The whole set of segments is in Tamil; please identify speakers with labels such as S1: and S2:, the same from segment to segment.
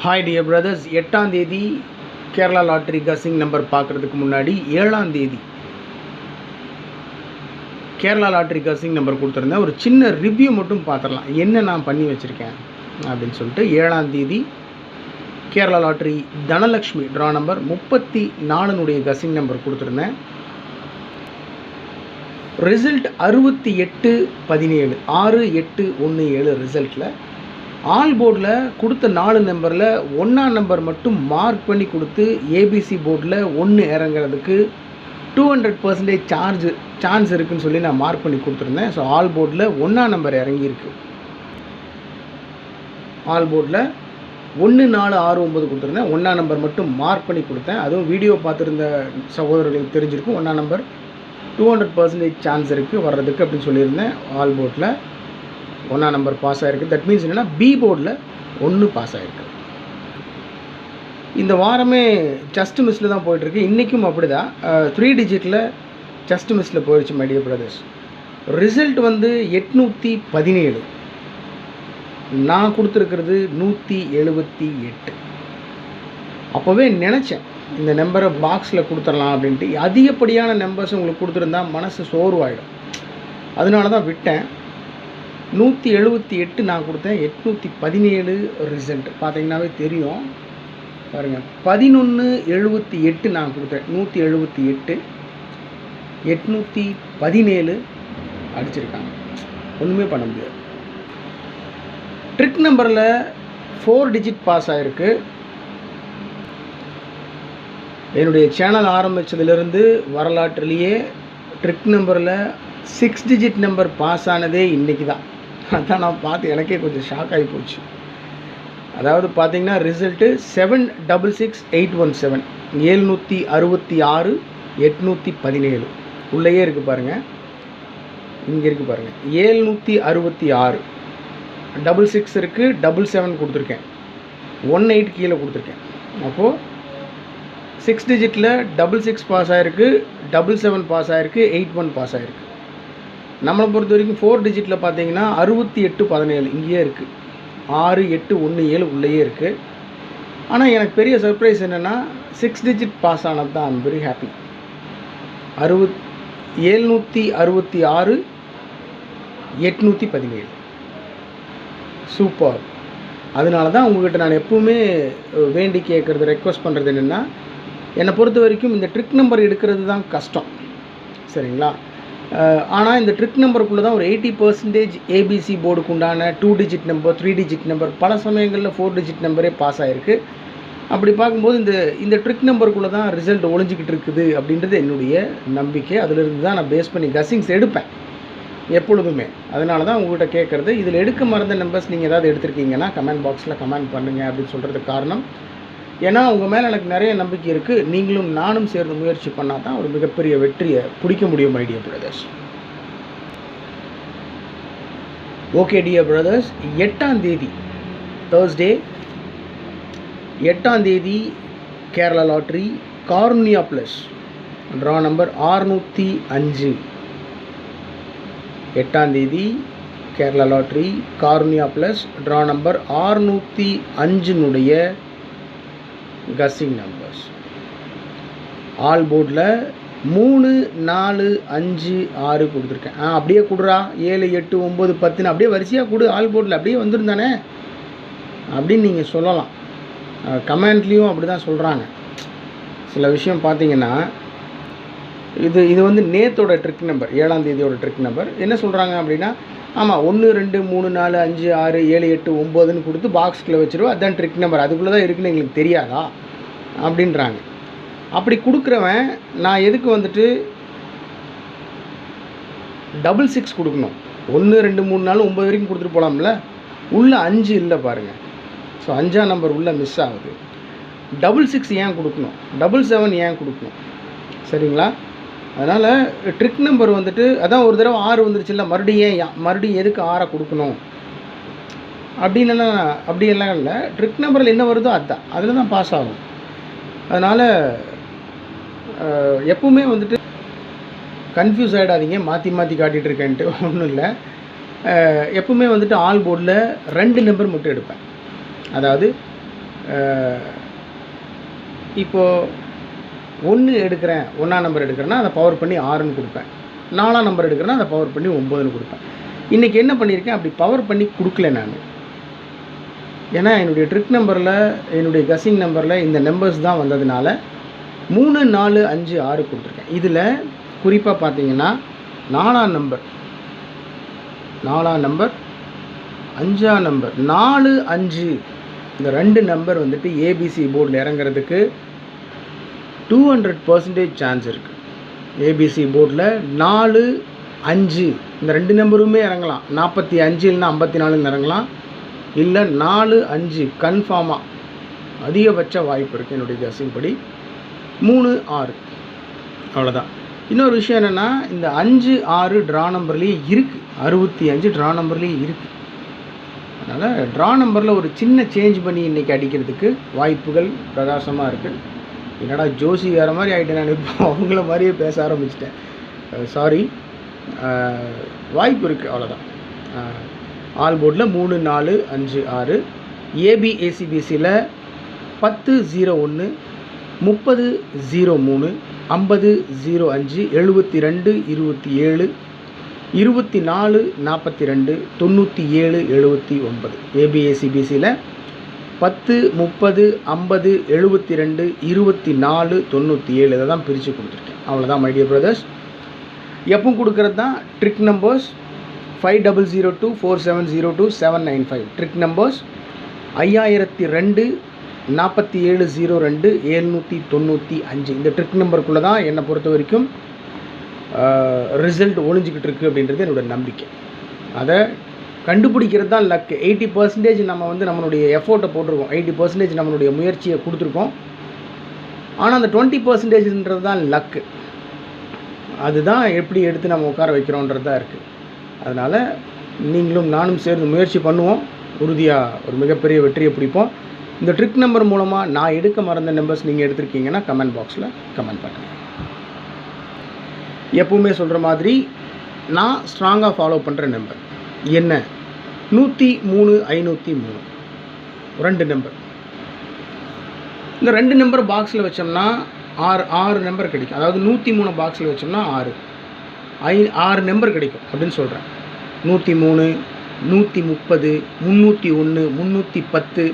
S1: ஹாய் டியர் பிரதர்ஸ், 8ஆம் தேதி கேரளா லாட்ரி கசிங் நம்பர் பார்க்குறதுக்கு முன்னாடி 7ஆம் தேதி கேரளா லாட்ரி கசிங் நம்பர் கொடுத்துருந்தேன். ஒரு சின்ன ரிவ்யூ மட்டும் பார்த்துடலாம், என்ன நான் பண்ணி வச்சுருக்கேன் அப்படின்னு சொல்லிட்டு. 7ஆம் தேதி Kerala lottery Dhanalakshmi draw number 34 guessing number கொடுத்துருந்தேன். ரிசல்ட் 68-17 6-8-1-7 ரிசல்ட்டில் ஆல் போர்டில் கொடுத்த 4 நம்பரில் 1ஆம் நம்பர் மட்டும் மார்க் பண்ணி கொடுத்து ஏபிசி போர்டில் 1 இறங்குறதுக்கு 200% சான்ஸ் இருக்குதுன்னு சொல்லி நான் மார்க் பண்ணி கொடுத்துருந்தேன். ஸோ ஆல் போர்டில் 1ஆம் நம்பர் இறங்கியிருக்கு. ஆல் போர்டில் 1 4 6 9 கொடுத்துருந்தேன். 1ஆம் நம்பர் மட்டும் மார்க் பண்ணி கொடுத்தேன். அதுவும் வீடியோ பார்த்துருந்த சகோதரர்களுக்கு தெரிஞ்சிருக்கும். 1ஆம் நம்பர் 200% சான்ஸ் இருக்குது வர்றதுக்கு அப்படின்னு சொல்லியிருந்தேன். ஆல் போர்டில் 1ஆம் நம்பர் பாஸ் ஆகிருக்கு. தட் மீன்ஸ் என்னென்னா பி போர்டில் 1 பாஸ் ஆகிருக்கு. இந்த வாரமே ஜஸ்ட் மிஸ்ஸில் தான் போயிட்டுருக்கு. இன்றைக்கும் அப்படி தான் 3 டிஜிட்டில் ஜஸ்ட் மிஸ்ஸில் போயிடுச்சு மை டியர் பிரதர்ஸ். ரிசல்ட் வந்து 817, நான் கொடுத்துருக்கிறது 178. அப்போவே நினச்சேன் இந்த நம்பரை பாக்ஸில் கொடுத்துடலாம் அப்படின்ட்டு. அதிகப்படியான நம்பர்ஸ் உங்களுக்கு கொடுத்துருந்தா மனசு சோர்வாயிடும், அதனால தான் விட்டேன். 178 நான் கொடுத்தேன். 817 ரிசல்ட் பார்த்தீங்கன்னாவே தெரியும் பாருங்கள். 1178 நான் கொடுத்தேன். 178 817 அடிச்சிருக்காங்க. ஒன்றுமே பண்ண முடியாது. ட்ரிக் நம்பரில் 4 டிஜிட் பாஸ் ஆகிருக்கு. என்னுடைய சேனல் ஆரம்பித்ததுலேருந்து வரலாற்றிலேயே ட்ரிக் நம்பரில் 6 டிஜிட் நம்பர் பாஸ் ஆனதே இன்றைக்கி தான். அதான் நான் பார்த்து எனக்கே கொஞ்சம் ஷாக் ஆகி போச்சு. அதாவது பார்த்தீங்கன்னா ரிசல்ட்டு 766817 766 817 உள்ளேயே இருக்குது பாருங்கள். இங்கே இருக்குது பாருங்கள் 766 66 இருக்குது. 77 கொடுத்துருக்கேன். 18 கீழே கொடுத்துருக்கேன். அப்போது 6 டிஜிட்டில் 66 பாஸ் ஆகிருக்கு, 77 பாஸ் ஆகிருக்கு, 81 பாஸ் ஆகிருக்கு. நம்மளை பொறுத்த வரைக்கும் 4 டிஜிட்டில் பார்த்தீங்கன்னா 68-17 இங்கேயே இருக்குது. 6-8-1-7 உள்ளேயே இருக்குது. ஆனால் எனக்கு பெரிய சர்ப்ரைஸ் என்னென்னா 6 டிஜிட் பாஸ் ஆனது தான். I'm very happy. 766 817 சூப்பர். அதனால தான் உங்கள்கிட்ட நான் எப்பவுமே வேண்டி கேட்குறது, ரெக்வஸ்ட் பண்ணுறது என்னென்னா, என்னை பொறுத்த வரைக்கும் இந்த ட்ரிக் நம்பர் எடுக்கிறது தான் கஷ்டம், சரிங்களா? ஆனால் இந்த ட்ரிக் நம்பருக்குள்ளே தான் ஒரு 80% ஏபிசி போர்டுக்கு உண்டான 2 டிஜிட் நம்பர், 3 டிஜிட் நம்பர், பல சமயங்களில் 4 டிஜிட் நம்பரே பாஸ் ஆகிருக்கு. அப்படி பார்க்கும்போது இந்த ட்ரிக் நம்பருக்குள்ளே தான் ரிசல்ட் ஒழிஞ்சிக்கிட்டு இருக்குது அப்படின்றது என்னுடைய நம்பிக்கை. அதிலிருந்து தான் நான் பேஸ் பண்ணி கசிங்ஸ் எடுப்பேன் எப்பொழுதுமே. அதனால தான் உங்கள்கிட்ட கேட்குறது. இதில் எடுக்க மறந்த நம்பர்ஸ் நீங்கள் ஏதாவது எடுத்திருக்கீங்கன்னா கமெண்ட் பாக்ஸில் கமெண்ட் பண்ணுங்கள் அப்படின்னு சொல்கிறதுக்கு காரணம், ஏன்னா உங்கள் மேலே எனக்கு நிறைய நம்பிக்கை இருக்குது. நீங்களும் நானும் சேர்ந்து முயற்சி பண்ணால் தான் ஒரு மிகப்பெரிய வெற்றியை பிடிக்க முடியும் my dear brothers. Okay dear brothers, 8ஆம் தேதி தேர்ஸ்டே 8ஆம் தேதி Kerala lottery Karunya plus draw number 605. 8ஆம் தேதி Kerala lottery Karunya plus draw number 605 guessing numbers. All போர்டில் 3 4 5 6 கொடுத்துருக்கேன். அப்படியே கொடுறா 7 8 9 10 அப்படியே வரிசையாக கொடு. ஆல் போர்டில் அப்படியே வந்துருந்தானே அப்படின்னு நீங்கள் சொல்லலாம். கமெண்ட்லேயும் அப்படி தான் சொல்கிறாங்க. சில விஷயம் பார்த்தீங்கன்னா இது வந்து நேத்தோட ட்ரிக் நம்பர், 7ஆம் தேதியோட ட்ரிக் நம்பர். என்ன சொல்கிறாங்க அப்படின்னா, ஆமாம் 1 2 3 4 5 6 7 8 9ன்னு கொடுத்து பாக்ஸ்குள்ளே வச்சுருவோம், அதுதான் ட்ரிக் நம்பர், அதுக்குள்ளே தான் இருக்குன்னு எங்களுக்கு தெரியாதா அப்படின்றாங்க. அப்படி கொடுக்குறவன் நான் எதுக்கு வந்துட்டு 66 கொடுக்கணும்? 1 2 3 4 9 வரைக்கும் கொடுத்துட்டு போகலாம்ல. உள்ளே 5 இல்லை பாருங்கள். ஸோ 5ஆம் நம்பர் உள்ளே மிஸ் ஆகுது. 66 ஏன் கொடுக்கணும்? 77 ஏன் கொடுக்கணும்? சரிங்களா? அதனால் ட்ரிக் நம்பர் வந்துட்டு அதான் ஒரு தடவை 6 வந்துருச்சுல்ல, மறுபடியும் எதுக்கு 6 கொடுக்கணும் அப்படியெல்லாம் இல்லை. ட்ரிக் நம்பரில் என்ன வருதோ அதுதான், அதில் தான் பாஸ் ஆகும். அதனால் எப்பவுமே வந்துட்டு கன்ஃபியூஸ் ஆகிடாதீங்க, மாற்றி காட்டிகிட்டு இருக்கேன்ட்டு. ஒன்றும் இல்லை. எப்பவுமே வந்துட்டு ஆல் போர்டில் 2 நம்பர் மட்டும் எடுப்பேன். அதாவது இப்போது 1 எடுக்கிறேன், 1ஆம் நம்பர் எடுக்கிறேன்னா அதை பவர் பண்ணி 6ன்னு கொடுப்பேன். 4ஆம் நம்பர் எடுக்கிறேன்னா அதை பவர் பண்ணி 9ன்னு கொடுப்பேன். இன்றைக்கி என்ன பண்ணியிருக்கேன், அப்படி பவர் பண்ணி கொடுக்கல நான். ஏன்னா என்னுடைய ட்ரிக் நம்பரில், என்னுடைய கசிங் நம்பரில் இந்த நம்பர்ஸ் தான் வந்ததுனால 3, 4, 5, 6 கொடுத்துருக்கேன். இதில் குறிப்பாக பார்த்தீங்கன்னா 4ஆம் நம்பர், 5ஆம் நம்பர் 4, 5 இந்த 2 நம்பர் வந்துட்டு ஏபிசி போர்டில் இறங்குறதுக்கு 200% சான்ஸ் இருக்குது. ஏபிசி போர்டில் 4, 5 இந்த 2 நம்பருமே இறங்கலாம். 45 இல்லைன்னா 54 இறங்கலாம். இல்லை 4, 5 கன்ஃபார்மாக அதிகபட்ச வாய்ப்பு இருக்குது என்னுடைய கசிங் படி. 3, 6 அவ்வளோதான். இன்னொரு விஷயம் என்னென்னா, இந்த 5, 6 ட்ரா நம்பர்லேயே இருக்குது. 65 ட்ரா நம்பர்லேயே இருக்குது. அதனால் ட்ரா நம்பரில் ஒரு சின்ன சேஞ்ச் பண்ணி இன்றைக்கி அடிக்கிறதுக்கு வாய்ப்புகள் பிரகாசமாக இருக்குது. என்னடா ஜோசி வேறு மாதிரி ஆகிட்டேன் நான், இப்போ அவங்கள மாதிரியே பேச ஆரம்பிச்சிட்டேன். சாரி, வாய்ப்பு இருக்குது, அவ்வளோதான். ஆல் போர்டில் 3, 4, 5, 6. ஏபிஏசிபிசியில் 10-01, 30-03, 50-05, 72-27, 24-42, 97-79. ஏபிஏசிபிசியில் 10, 30, 50, 72, 24, 97 இதை தான் பிரித்து கொடுத்துருக்கேன். அவ்வளோதான் மை டியர் பிரதர்ஸ். எப்பவும் கொடுக்குறது தான் ட்ரிக் நம்பர்ஸ். 5002, 4702, 795 trick numbers. 5002, 4702, 795 இந்த ட்ரிக் நம்பருக்குள்ளே தான் என்னை பொறுத்த வரைக்கும் ரிசல்ட் ஒளிஞ்சிக்கிட்டு இருக்குது அப்படின்றது என்னோடய நம்பிக்கை. அதை கண்டுபிடிக்கிறது தான் லக்கு. 80% நம்ம வந்து நம்மளுடைய எஃபோர்ட்டை போட்டிருக்கோம், 80% நம்மளுடைய முயற்சியை கொடுத்துருக்கோம். ஆனால் அந்த 20%ன்றது தான் லக்கு. அதுதான் எப்படி எடுத்து நம்ம உட்கார வைக்கிறோன்றது தான் இருக்குது. அதனால் நீங்களும் நானும் சேர்ந்து முயற்சி பண்ணுவோம். உறுதியாக ஒரு மிகப்பெரிய வெற்றியை பிடிப்போம். இந்த ட்ரிக் நம்பர் மூலமாக நான் எடுக்க மறந்த நம்பர்ஸ் நீங்கள் எடுத்திருக்கீங்கன்னா கமெண்ட் பாக்ஸில் கமெண்ட் பண்ணுங்கள். எப்பவுமே சொல்கிற மாதிரி நான் ஸ்ட்ராங்காக ஃபாலோ பண்ணுற நம்பர் என்ன, 103, 503 2 நம்பர். இந்த 2 நம்பர் பாக்ஸில் வச்சோம்னா 6 நம்பர் கிடைக்கும். அதாவது 103 பாக்ஸில் வச்சோம்னா 6 நம்பர் கிடைக்கும் அப்படின்னு சொல்கிறேன். 103, 130, 301, 310,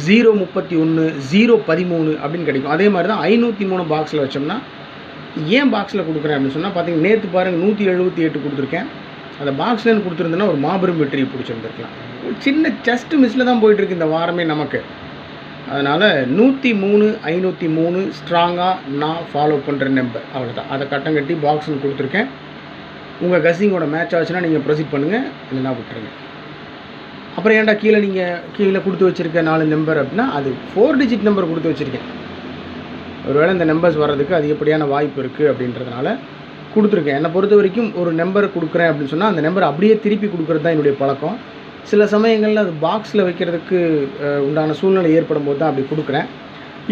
S1: 031, 013 அப்படின்னு கிடைக்கும். அதே மாதிரி தான் 503 பாக்ஸில் வச்சோம்னா, ஏன் பாக்ஸில் கொடுக்குறேன் அப்படின்னு சொன்னால், பார்த்தீங்கன்னா நேற்று பாருங்கள் 178 கொடுத்துருக்கேன். அந்த பாக்ஸ்லேருந்து கொடுத்துருந்தேன்னா ஒரு மாபெரும் வெற்றியை பிடிச்சிருந்துருக்கலாம். ஒரு சின்ன ஜஸ்ட் மிஸ்ஸில் தான் போயிட்டுருக்கு இந்த வாரமே நமக்கு. அதனால் 103, 503 ஸ்ட்ராங்காக நான் ஃபாலோ பண்ணுற நம்பர். அவ்வளோதான். அதை கட்டம் கட்டி பாக்ஸுன்னு கொடுத்துருக்கேன். உங்கள் கசிங்கோட மேட்ச் ஆச்சுன்னா நீங்கள் ப்ரொசீட் பண்ணுங்கள், இல்லைன்னா விட்டுருங்க. அப்புறம் ஏன்டா கீழே கொடுத்து வச்சுருக்க 4 நம்பர் அப்படின்னா, அது 4 டிஜிட் நம்பர் கொடுத்து வச்சுருக்கேன். ஒருவேளை இந்த நம்பர்ஸ் வர்றதுக்கு அதிகப்படியான வாய்ப்பு இருக்குது அப்படின்றதுனால கொடுத்துருக்கேன். என்னை பொறுத்த வரைக்கும் ஒரு நம்பர் கொடுக்குறேன் அப்படின்னு சொன்னால் அந்த நம்பர் அப்படியே திருப்பி கொடுக்குறது தான் என்னுடைய பழக்கம். சில சமயங்களில் அது பாக்ஸில் வைக்கிறதுக்கு உண்டான சூழ்நிலை ஏற்படும் போது தான் அப்படி கொடுக்குறேன்.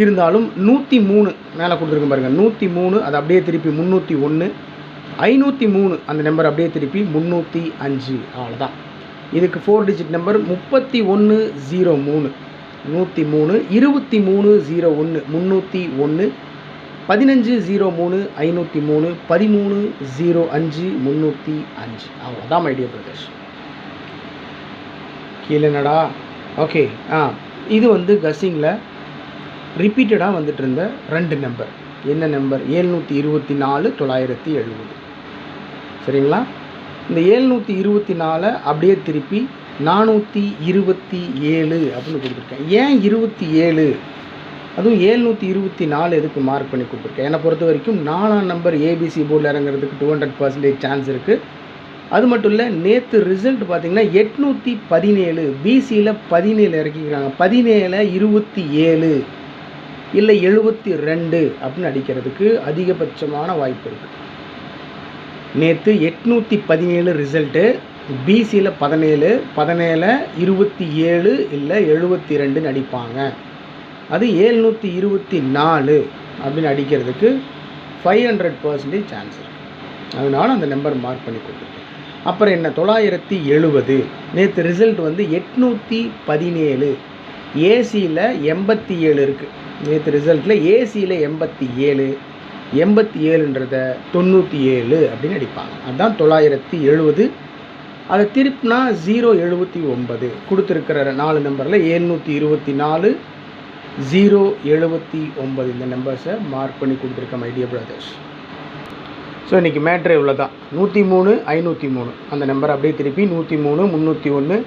S1: இருந்தாலும் 103 மேலே கொடுத்துருக்கேன் பாருங்கள், 103 அது அப்படியே திருப்பி 301, 503 அந்த நம்பர் அப்படியே திருப்பி 305. அவ்வளோதான். இதுக்கு 4 டிஜிட் நம்பர் 3103, 103, 2301, 301, 1503, 503, 1305, 305. அவ்வளோதான் மை டியர் பிரதர்ஸ். கீழே என்னடா ஓகே. இது வந்து கசிங்கில் ரிப்பீட்டடாக வந்துட்டு இருந்த 2 நம்பர். என்ன நம்பர்? 724, 970. சரிங்களா? இந்த 724 அப்படியே திருப்பி 427 அப்படின்னு கொடுத்துருக்கேன். ஏன் 27? அதுவும் 724 எதுக்கு மார்க் பண்ணி கொடுத்துருக்கேன்? என்னை பொறுத்த வரைக்கும் 4ஆம் நம்பர் ஏபிசி போர்டில் இறங்குறதுக்கு 200% சான்ஸ் இருக்குது. அது மட்டும் இல்லை, நேற்று ரிசல்ட் பார்த்திங்கன்னா 817, பிசியில் 17 இறக்கிக்கிறாங்க. 17, 27 இல்லை 72 அப்படின்னு அடிக்கிறதுக்கு அதிகபட்சமான வாய்ப்பு இருக்குது. நேற்று 817 ரிசல்ட்டு, பிசியில் 17, 27 இல்லை 72 அடிப்பாங்க. அது 724 அப்படின்னு அடிக்கிறதுக்கு 500% சான்ஸ் இருக்குது. அதனால் அந்த நம்பர் மார்க் பண்ணி கொடுத்துருக்கேன். அப்புறம் என்ன, 970. நேற்று ரிசல்ட் வந்து 817, ஏசியில் 87 இருக்குது. நேற்று ரிசல்ட்டில் ஏசியில் 87, 87ன்றத 97 அப்படின்னு அடிப்பாங்க. அதுதான் 970. அதை திருப்பினா 079 கொடுத்துருக்கிற 4 நம்பரில் 724, 079 இந்த நம்பர்ஸை மார்க் பண்ணி கொடுத்துருக்கேன் மை டியர் பிரதர்ஸ். ஸோ இன்றைக்கி மேட்ரு இவ்வளோ தான். 103, 503 அந்த நம்பர் அப்படியே திருப்பி 103, 301,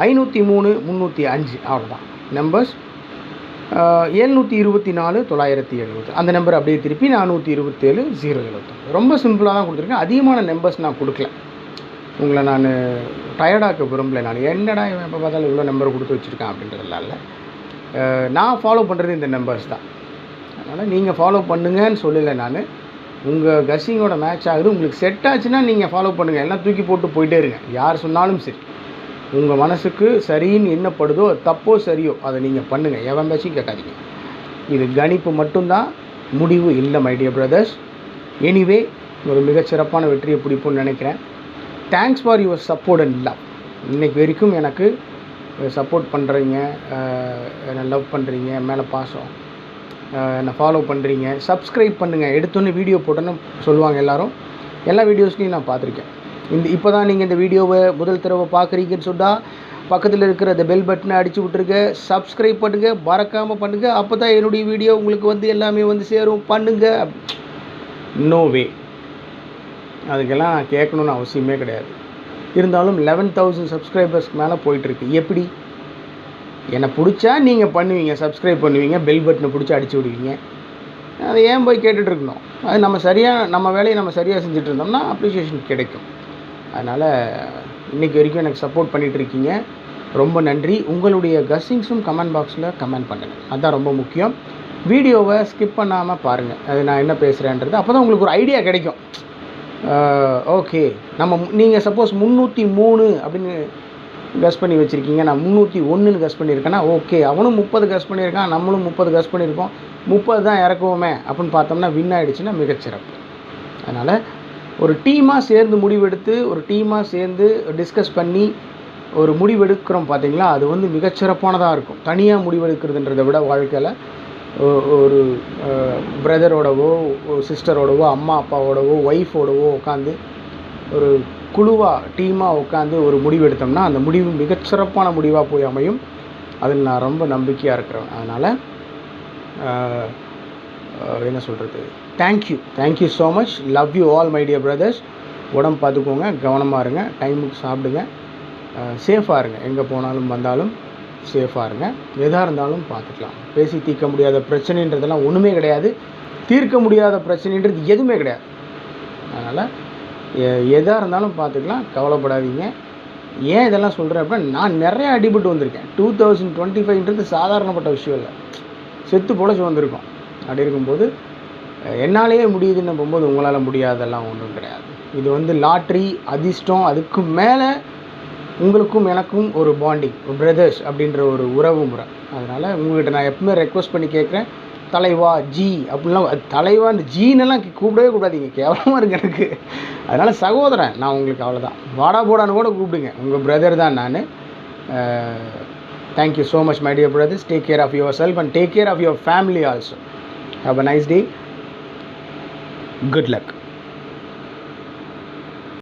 S1: 503, 305 அவ்வளோதான் நம்பர்ஸ். 724, 970 அந்த நம்பர் அப்படியே திருப்பி 427, 079. ரொம்ப சிம்பிளாக தான் கொடுத்துருக்கேன். அதிகமான நம்பர்ஸ் நான் கொடுக்கல. உங்களை நான் டயர்டாக்க விரும்பலை. நான் என்னடா எப்போ பார்த்தாலும் இவ்வளோ நம்பர் கொடுத்து வச்சுருக்கேன் அப்படின்றதெல்லாம் இல்லை. நான் ஃபாலோ பண்ணுறது இந்த நம்பர்ஸ் தான். அதனால் நீங்கள் ஃபாலோ பண்ணுங்கன்னு சொல்லலை. நான் உங்கள் கஸ்ஸிங்கோட மேட்ச் ஆகுது, உங்களுக்கு செட் ஆச்சுன்னா நீங்கள் ஃபாலோ பண்ணுங்கள். எல்லாம் தூக்கி போட்டு போயிட்டே இருங்க. யார் சொன்னாலும் சரி, உங்கள் மனசுக்கு சரின்னு என்னப்படுதோ, தப்போ சரியோ அதை நீங்கள் பண்ணுங்கள். எவன் பேச்சும் கேட்காதீங்க. இது கணிப்பு மட்டும்தான், முடிவு இல்லை மை டியர் பிரதர்ஸ். எனிவே ஒரு மிகச்சிறப்பான வெற்றியை பிடிப்போம்னு நினைக்கிறேன். Thanks for your support and love. இன்றைக்கு வரைக்கும் எனக்கு சப்போர்ட் பண்ணுறீங்க, என்னை லவ் பண்ணுறீங்க, மேலே பாசம், என்னை ஃபாலோ பண்ணுறீங்க, சப்ஸ்கிரைப் பண்ணுங்கள். எடுத்தோன்னே வீடியோ போட்டோன்னு சொல்லுவாங்க எல்லோரும். எல்லா வீடியோஸ்லையும் நான் பார்த்துருக்கேன். இப்போ தான் நீங்கள் இந்த வீடியோவை முதல் தடவை பார்க்குறீங்கன்னு சொன்னால் பக்கத்தில் இருக்கிற அந்த பெல் பட்டனை அடித்து விட்ருங்க. சப்ஸ்கிரைப் பண்ணுங்கள், மறக்காமல் பண்ணுங்கள். அப்போ தான் என்னுடைய வீடியோ உங்களுக்கு எல்லாமே சேரும். பண்ணுங்கள். நோ வே, அதுக்கெல்லாம் கேட்கணுன்னு அவசியமே கிடையாது. இருந்தாலும் 11,000 சப்ஸ்கிரைபர்ஸ்க்கு மேலே போயிட்டுருக்கு. எப்படி? என்னை பிடிச்சா நீங்கள் பண்ணுவீங்க, சப்ஸ்கிரைப் பண்ணுவீங்க, பெல் பட்டனை பிடிச்சி அடிச்சு விடுவீங்க. அதை ஏன் போய் கேட்டுட்ருக்கணும்? அது நம்ம வேலையை நம்ம சரியாக செஞ்சுட்டு இருந்தோம்னா அப்ரிஷியேஷன் கிடைக்கும். அதனால் இன்றைக்கி வரைக்கும் எனக்கு சப்போர்ட் பண்ணிகிட்ருக்கீங்க. ரொம்ப நன்றி. உங்களுடைய கஸ்ஸிங்ஸும் கமெண்ட் பாக்ஸில் கமெண்ட் பண்ணுங்கள். அதுதான் ரொம்ப முக்கியம். வீடியோவை ஸ்கிப் பண்ணாமல் பாருங்கள். அது நான் என்ன பேசுகிறேன்றது அப்போ தான் உங்களுக்கு ஒரு ஐடியா கிடைக்கும். ஓகே, நீங்கள் சப்போஸ் 303 அப்படின்னு கஸ் பண்ணி வச்சுருக்கீங்க, நான் 301ன்னு கஸ் பண்ணியிருக்கேன்னா ஓகே, அவனும் 30 கஸ் பண்ணியிருக்கான், நம்மளும் 30 கஸ் பண்ணியிருக்கோம், 30 தான் இறக்குவோமே அப்படின்னு பார்த்தோம்னா வின் ஆகிடுச்சுன்னா மிகச்சிறப்பு. அதனால் ஒரு டீமாக சேர்ந்து முடிவெடுத்து, ஒரு டீமாக சேர்ந்து டிஸ்கஸ் பண்ணி ஒரு முடிவெடுக்கிறோம் பார்த்தீங்களா, அது மிகச்சிறப்பானதாக இருக்கும். தனியாக முடிவெடுக்கிறதுன்றதை விட வாழ்க்கையில் ஒரு பிரதரோடவோ, சிஸ்டரோடவோ, அம்மா அப்பாவோடவோ, ஒய்ஃபோடவோ உட்காந்து ஒரு குழுவாக டீமாக உட்காந்து ஒரு முடிவு எடுத்தோம்னா அந்த முடிவு மிகச்சிறப்பான முடிவாக போய் அமையும். அதில் நான் ரொம்ப நம்பிக்கையாக இருக்கிறேன். அதனால் என்ன சொல்கிறது, thank you so much. Love you all my dear brothers. உடம்பு பார்த்துக்கோங்க, கவனமாக இருங்க, டைமுக்கு சாப்பிடுங்க, சேஃபாக இருங்க. எங்கே போனாலும் வந்தாலும் சேஃபாக இருங்க. எதாக இருந்தாலும் பார்த்துக்கலாம். பேசி தீர்க்க முடியாத பிரச்சனைன்றதெல்லாம் ஒன்றுமே கிடையாது. தீர்க்க முடியாத பிரச்சனைன்றது எதுவுமே கிடையாது. அதனால் எதாக இருந்தாலும் பார்த்துக்கலாம், கவலைப்படாதீங்க. ஏன் இதெல்லாம் சொல்கிறேன் அப்படின்னா, நான் நிறையா அடிபட்டு வந்திருக்கேன். 2025ன்றது சாதாரணப்பட்ட விஷயம் இல்லை. செத்து பொழைச்சி வந்திருக்கோம். அப்படி இருக்கும்போது என்னாலேயே முடியுதுன்னு போகும்போது உங்களால் முடியாதெல்லாம் ஒன்றும் கிடையாது. இது லாட்ரி, அதிர்ஷ்டம், அதுக்கு மேலே உங்களுக்கும் எனக்கும் ஒரு பாண்டிங், பிரதர்ஸ் அப்படின்ற ஒரு உறவு முறை. அதனால் உங்கள்கிட்ட நான் எப்பவுமே ரெக்வஸ்ட் பண்ணி கேட்குறேன், தலைவா ஜி அப்படின்லாம், தலைவா இந்த ஜீனெல்லாம் கூப்பிடவே கூடாதீங்க, கேவலமாக இருக்கு எனக்கு. அதனால் சகோதரன் நான் உங்களுக்கு, அவ்வளோதான். வாடா போடான்னு கூட கூப்பிடுங்க, உங்கள் பிரதர் தான் நான். Thank you so much my dear brothers. Take care of yourself and take care of your family also. Have a nice day. Good luck.